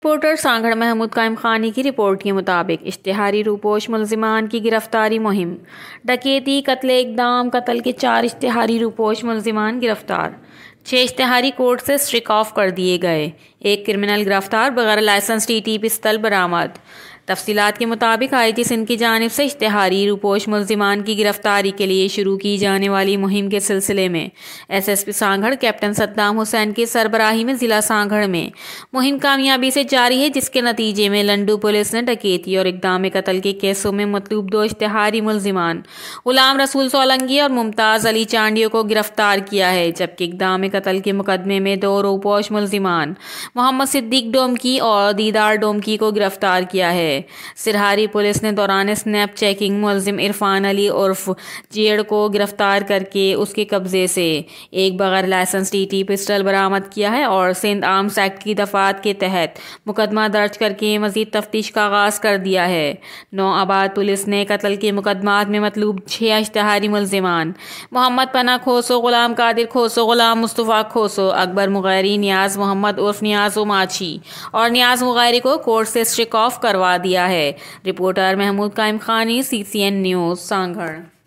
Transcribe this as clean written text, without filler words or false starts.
Reporter Sanghar Mahmood कायम खानी की रिपोर्ट के मुताबिक इश्तिहारी रूपोश मुलजिमान की गिरफ्तारी मुहिम। डकैती, कत्ले इक़दाम, कत्ल के 4 इश्तिहारी रूपोश मुलजिमान गिरफ्तार। 6 इश्तिहारी कोर्ट से स्ट्रिक ऑफ कर दिए गए। एक क्रिमिनल गिरफ्तार, बगैर लाइसेंस टीटी पिस्तल बरामद। तफसीलात के मुताबिक आईजी सिंध की जानिब से इश्तिहारी रूपोश मुलजिमान की गिरफ्तारी के लिए शुरू की जाने वाली मुहिम के सिलसिले में SSP सांगड़ कैप्टन सद्दाम हुसैन की सरबराही में ज़िला सांगड़ में मुहिम कामयाबी से जारी है, जिसके नतीजे में लंडू पुलिस ने डकैती और इक़दाम कत्ल के केसों में मतलूब 2 इश्तिहारी मुलजिमान गुलाम रसूल सोलंकी और मुमताज़ अली चांडियों को गिरफ्तार किया है, जबकि इक़दाम कत्ल के मुकदमे में 2 रूपोश मुलजिमान मोहम्मद सिद्दीक डोमकी और दीदार डोमकी को गिरफ्तार किया है। सिरहारी पुलिस ने दौरान स्नैप चेकिंग मुलजिम इरफान अली उर्फ जेड़ को गिरफ्तार करके उसके कब्जे से एक बगैर लाइसेंस टीटी पिस्टल बरामद किया है और सिंध आर्म्स एक्ट की दफात के तहत मुकदमा दर्ज करके मजीद तफ्तीश का आगाज कर दिया है। नौआबाद पुलिस ने कत्ल के मुकदमात में मतलूब 6 इश्तिहारी मुलजिमान मोहम्मद पना खोसो, गुलाम कादिर खोसो, गुलाम मुस्तफ़ा खोसो, अकबर मुगैरी, नियाज मोहम्मद उर्फ नियाज उमाची और नियाज मुगैरी को कोर्ट से स्ट्रिक ऑफ करवा दिया है। रिपोर्टर महमूद कायम खानी, CCN न्यूज़, सांगड़।